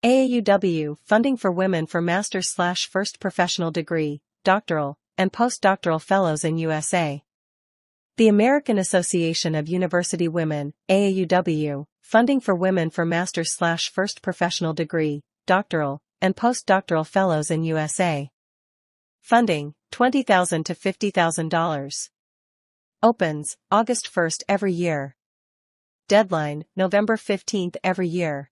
AAUW Funding for Women for Master's/First Professional Degree, Doctoral, and Postdoctoral Fellows in USA. The American Association of University Women, AAUW, Funding for Women for Master's/First Professional Degree, Doctoral, and Postdoctoral Fellows in USA. Funding, $20,000 to $50,000. Opens, August 1st every year. Deadline, November 15th every year.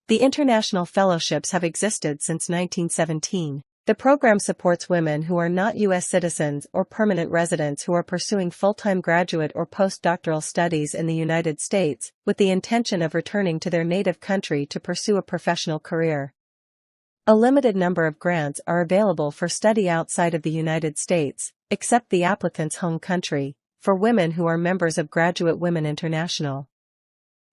The international fellowships have existed since 1917. The program supports women who are not U.S. citizens or permanent residents who are pursuing full-time graduate or postdoctoral studies in the United States, with the intention of returning to their native country to pursue a professional career. A limited number of grants are available for study outside of the United States, except the applicant's home country, for women who are members of Graduate Women International.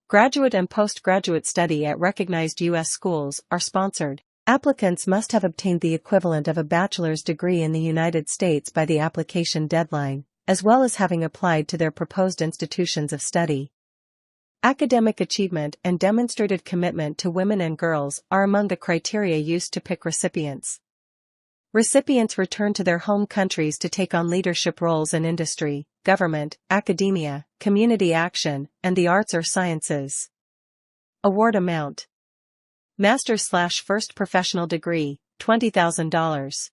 Graduate and postgraduate study at recognized U.S. schools are sponsored. Applicants must have obtained the equivalent of a bachelor's degree in the United States by the application deadline, as well as having applied to their proposed institutions of study. Academic achievement and demonstrated commitment to women and girls are among the criteria used to pick recipients. Recipients return to their home countries to take on leadership roles in industry, government, academia, community action, and the arts or sciences. Award amount: Master's/First Professional Degree, $20,000.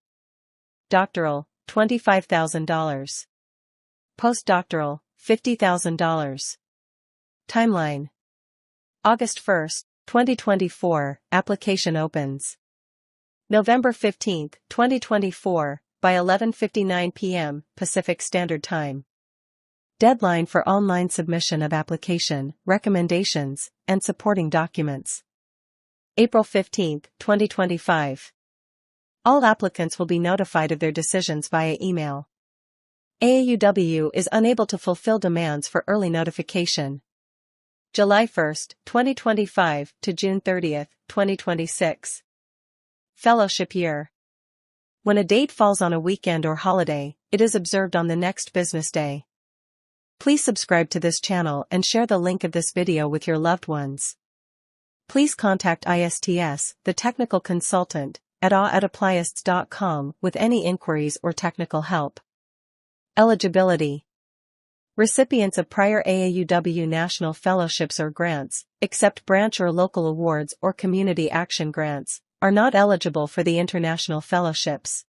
Doctoral, $25,000. Postdoctoral, $50,000. Timeline: August 1, 2024, application opens. November 15, 2024, by 11:59 p.m. Pacific Standard Time. Deadline for online submission of application, recommendations, and supporting documents: April 15, 2025. All applicants will be notified of their decisions via email. AAUW is unable to fulfill demands for early notification. July 1, 2025 to June 30, 2026. Fellowship year. When a date falls on a weekend or holiday, it is observed on the next business day. Please subscribe to this channel and share the link of this video with your loved ones. Please contact ISTS, the technical consultant, at aa@applyists.com with any inquiries or technical help. Eligibility. Recipients of prior AAUW national fellowships or grants, except branch or local awards or community action grants, are not eligible for the international fellowships.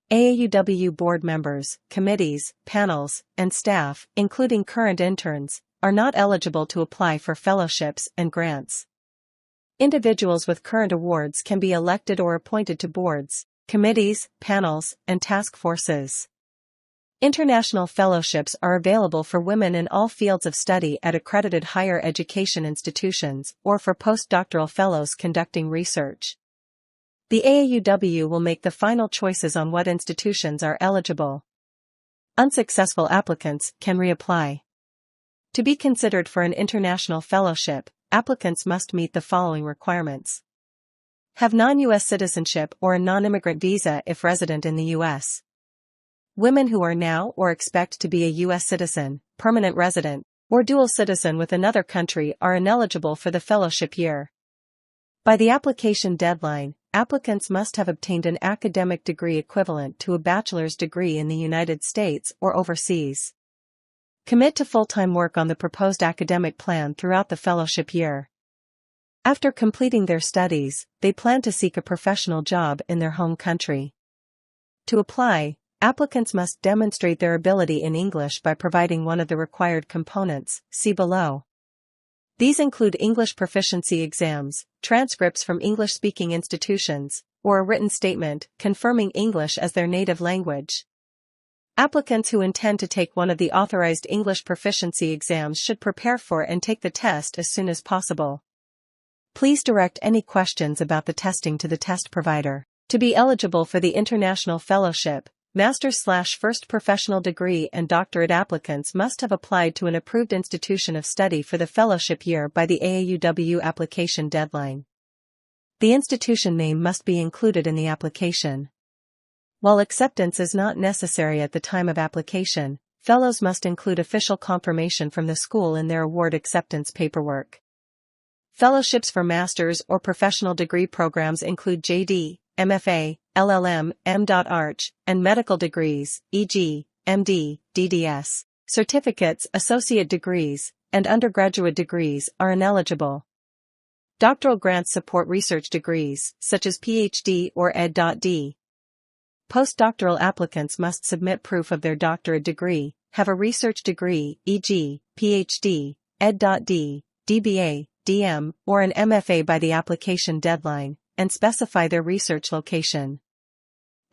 AAUW board members, committees, panels, and staff, including current interns, are not eligible to apply for fellowships and grants. Individuals with current awards can be elected or appointed to boards, committees, panels, and task forces. International fellowships are available for women in all fields of study at accredited higher education institutions or for postdoctoral fellows conducting research. The AAUW will make the final choices on what institutions are eligible. Unsuccessful applicants can reapply. To be considered for an international fellowship, applicants must meet the following requirements: have non-U.S. citizenship or a non-immigrant visa if resident in the U.S. Women who are now or expect to be a U.S. citizen, permanent resident, or dual citizen with another country are ineligible for the fellowship year. By the application deadline, applicants must have obtained an academic degree equivalent to a bachelor's degree in the United States or overseas. Commit to full-time work on the proposed academic plan throughout the fellowship year. After completing their studies, they plan to seek a professional job in their home country. To apply, applicants must demonstrate their ability in English by providing one of the required components, see below. These include English proficiency exams, transcripts from English-speaking institutions, or a written statement confirming English as their native language. Applicants who intend to take one of the authorized English proficiency exams should prepare for and take the test as soon as possible. Please direct any questions about the testing to the test provider. To be eligible for the International Fellowship, Master's/First Professional Degree and Doctorate applicants must have applied to an approved institution of study for the fellowship year by the AAUW application deadline. The institution name must be included in the application. While acceptance is not necessary at the time of application, fellows must include official confirmation from the school in their award acceptance paperwork. Fellowships for master's or professional degree programs include JD, MFA, LLM, M.Arch, and medical degrees, e.g., MD, DDS. Certificates, associate degrees, and undergraduate degrees are ineligible. Doctoral grants support research degrees, such as PhD or Ed.D. Postdoctoral applicants must submit proof of their doctorate degree, have a research degree, e.g., PhD, Ed.D, DBA, DM, or an MFA by the application deadline, and specify their research location.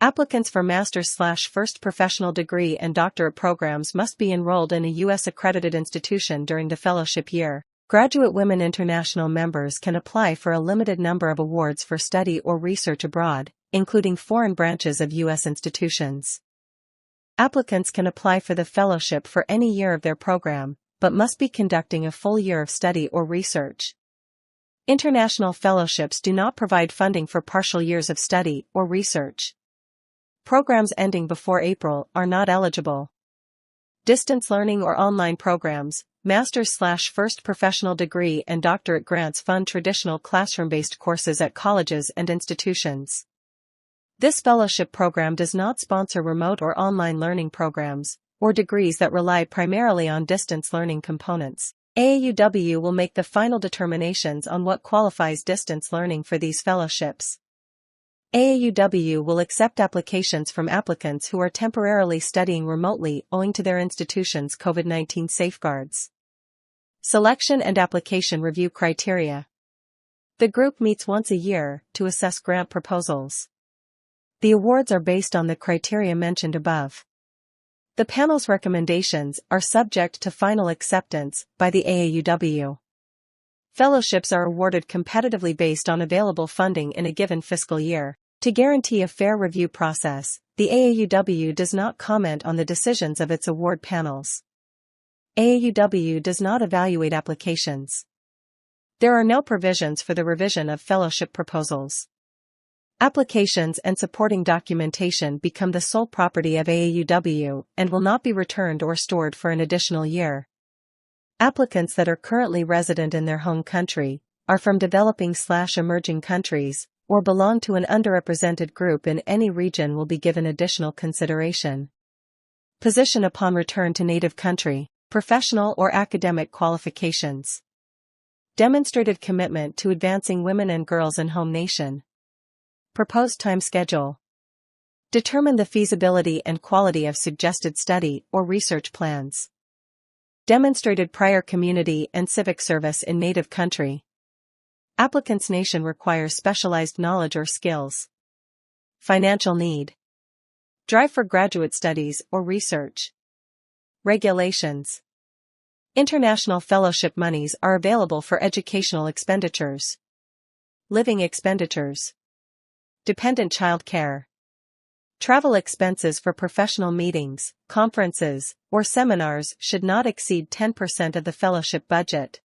Applicants for master's/first professional degree and doctorate programs must be enrolled in a U.S. accredited institution during the fellowship year. Graduate women international members can apply for a limited number of awards for study or research abroad, including foreign branches of U.S. institutions. Applicants can apply for the fellowship for any year of their program, but must be conducting a full year of study or research. International fellowships do not provide funding for partial years of study or research. Programs ending before April are not eligible. Distance learning or online programs, master's/first professional degree and doctorate grants fund traditional classroom-based courses at colleges and institutions. This fellowship program does not sponsor remote or online learning programs, or degrees that rely primarily on distance learning components. AAUW will make the final determinations on what qualifies distance learning for these fellowships. AAUW will accept applications from applicants who are temporarily studying remotely owing to their institution's COVID-19 safeguards. Selection and application review criteria. The group meets once a year to assess grant proposals. The awards are based on the criteria mentioned above. The panel's recommendations are subject to final acceptance by the AAUW. Fellowships are awarded competitively based on available funding in a given fiscal year. To guarantee a fair review process, the AAUW does not comment on the decisions of its award panels. AAUW does not evaluate applications. There are no provisions for the revision of fellowship proposals. Applications and supporting documentation become the sole property of AAUW and will not be returned or stored for an additional year. Applicants that are currently resident in their home country, are from developing/emerging countries, or belong to an underrepresented group in any region will be given additional consideration. Position upon return to native country, professional or academic qualifications. Demonstrated commitment to advancing women and girls in home nation. Proposed time schedule. Determine the feasibility and quality of suggested study or research plans. Demonstrated prior community and civic service in native country. Applicant's nation requires specialized knowledge or skills. Financial need. Drive for graduate studies or research. Regulations. International fellowship monies are available for educational expenditures. Living expenditures. Dependent child care. Travel expenses for professional meetings, conferences, or seminars should not exceed 10% of the fellowship budget.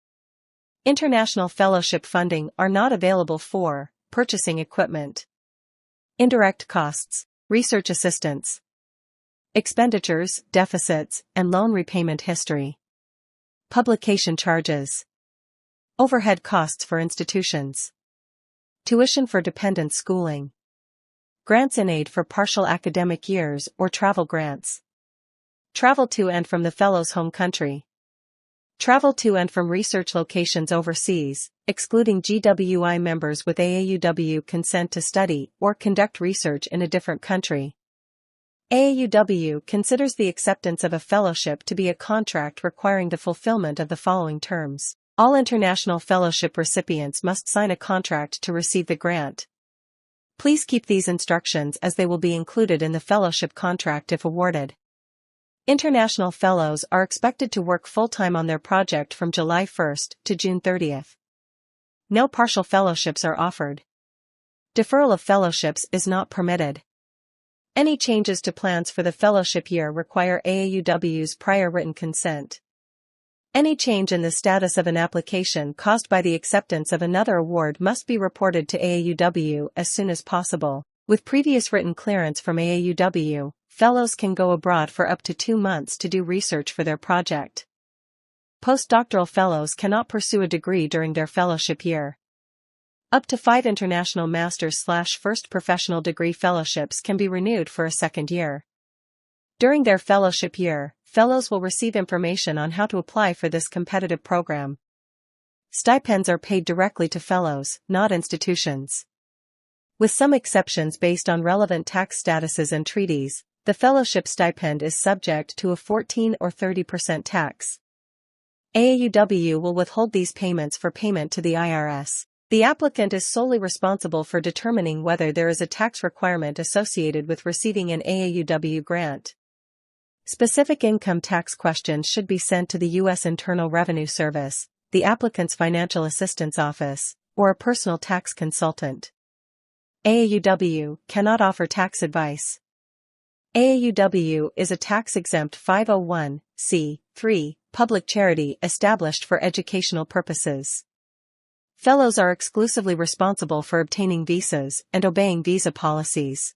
International fellowship funding are not available for purchasing equipment. Indirect costs, research assistance. Expenditures, deficits, and loan repayment history. Publication charges. Overhead costs for institutions. Tuition for dependent schooling. Grants in aid for partial academic years or travel grants. Travel to and from the fellow's home country. Travel to and from research locations overseas, excluding GWI members with AAUW consent to study or conduct research in a different country. AAUW considers the acceptance of a fellowship to be a contract requiring the fulfillment of the following terms. All international fellowship recipients must sign a contract to receive the grant. Please keep these instructions as they will be included in the fellowship contract if awarded. International fellows are expected to work full-time on their project from July 1st to June 30th. No partial fellowships are offered. Deferral of fellowships is not permitted. Any changes to plans for the fellowship year require AAUW's prior written consent. Any change in the status of an application caused by the acceptance of another award must be reported to AAUW as soon as possible. With previous written clearance from AAUW, fellows can go abroad for up to 2 months to do research for their project. Postdoctoral fellows cannot pursue a degree during their fellowship year. Up to 5 international master's/first professional degree fellowships can be renewed for a second year. During their fellowship year, fellows will receive information on how to apply for this competitive program. Stipends are paid directly to fellows, not institutions. With some exceptions based on relevant tax statuses and treaties, the fellowship stipend is subject to a 14 or 30% tax. AAUW will withhold these payments for payment to the IRS. The applicant is solely responsible for determining whether there is a tax requirement associated with receiving an AAUW grant. Specific income tax questions should be sent to the U.S. Internal Revenue Service, the applicant's financial assistance office, or a personal tax consultant. AAUW cannot offer tax advice. AAUW is a tax-exempt 501(c)(3) public charity established for educational purposes. Fellows are exclusively responsible for obtaining visas and obeying visa policies.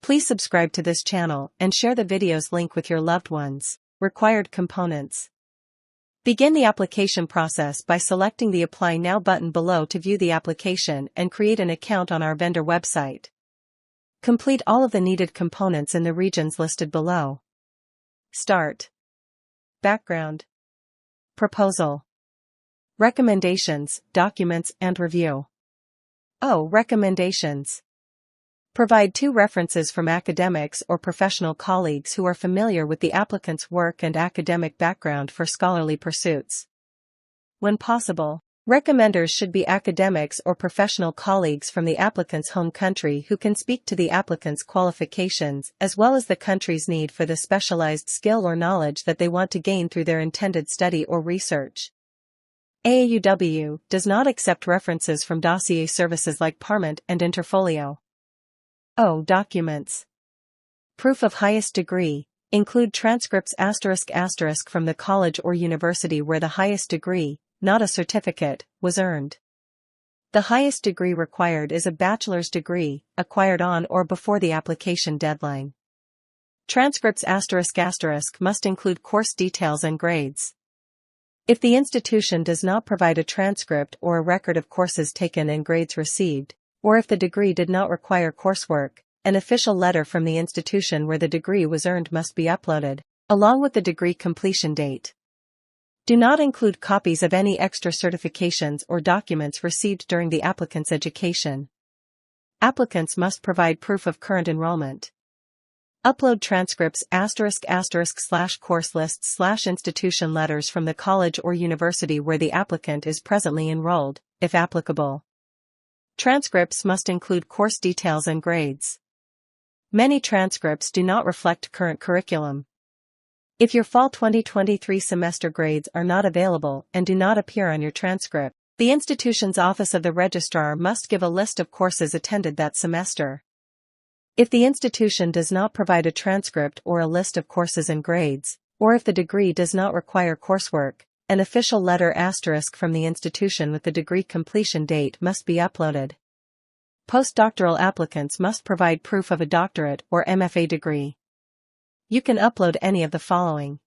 Please subscribe to this channel and share the video's link with your loved ones. Required components. Begin the application process by selecting the Apply Now button below to view the application and create an account on our vendor website. Complete all of the needed components in the regions listed below. Start. Background. Proposal. Recommendations, documents, and review. Recommendations. Provide 2 references from academics or professional colleagues who are familiar with the applicant's work and academic background for scholarly pursuits. When possible, recommenders should be academics or professional colleagues from the applicant's home country who can speak to the applicant's qualifications as well as the country's need for the specialized skill or knowledge that they want to gain through their intended study or research. AAUW does not accept references from dossier services like Parment and Interfolio. Documents. Proof of highest degree. Include transcripts ** from the college or university where the highest degree, not a certificate, was earned. The highest degree required is a bachelor's degree, acquired on or before the application deadline. Transcripts ** must include course details and grades. If the institution does not provide a transcript or a record of courses taken and grades received, or if the degree did not require coursework, an official letter from the institution where the degree was earned must be uploaded, along with the degree completion date. Do not include copies of any extra certifications or documents received during the applicant's education. Applicants must provide proof of current enrollment. Upload transcripts ** course lists / institution letters from the college or university where the applicant is presently enrolled, if applicable. Transcripts must include course details and grades. Many transcripts do not reflect current curriculum. If your fall 2023 semester grades are not available and do not appear on your transcript, the institution's Office of the Registrar must give a list of courses attended that semester. If the institution does not provide a transcript or a list of courses and grades, or if the degree does not require coursework, an official letter * from the institution with the degree completion date must be uploaded. Postdoctoral applicants must provide proof of a doctorate or MFA degree. You can upload any of the following.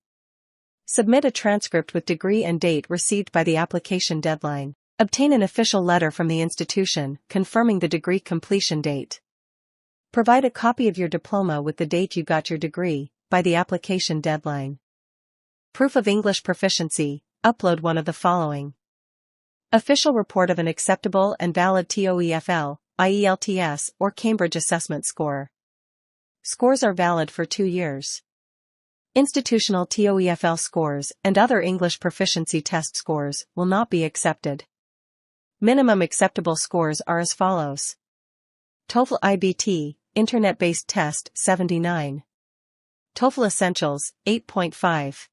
Submit a transcript with degree and date received by the application deadline. Obtain an official letter from the institution confirming the degree completion date. Provide a copy of your diploma with the date you got your degree, by the application deadline. Proof of English proficiency. Upload one of the following. Official report of an acceptable and valid TOEFL, IELTS, or Cambridge assessment score. Scores are valid for 2 years. Institutional TOEFL scores and other English proficiency test scores will not be accepted. Minimum acceptable scores are as follows. TOEFL IBT, Internet-based test, 79. TOEFL Essentials, 8.5.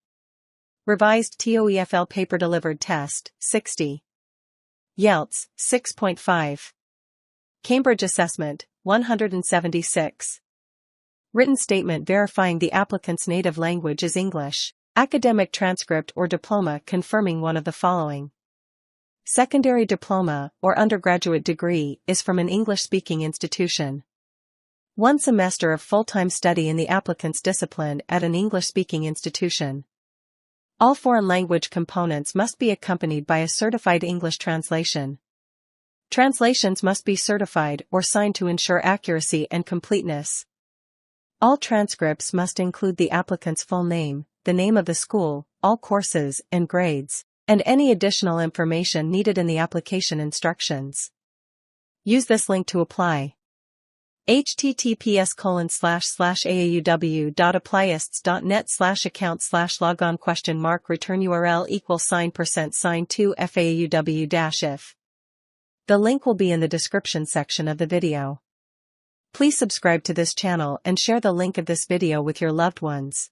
Revised TOEFL paper-delivered test, 60. YELTS, 6.5. Cambridge Assessment, 176. Written statement verifying the applicant's native language is English. Academic transcript or diploma confirming one of the following. Secondary diploma or undergraduate degree is from an English-speaking institution. 1 semester of full-time study in the applicant's discipline at an English-speaking institution. All foreign language components must be accompanied by a certified English translation. Translations must be certified or signed to ensure accuracy and completeness. All transcripts must include the applicant's full name, the name of the school, all courses and grades, and any additional information needed in the application instructions. Use this link to apply. https://aauw.applyists.net/account/logon ? Return URL =$2 FAAUW-if. The link will be in the description section of the video. Please subscribe to this channel and share the link of this video with your loved ones.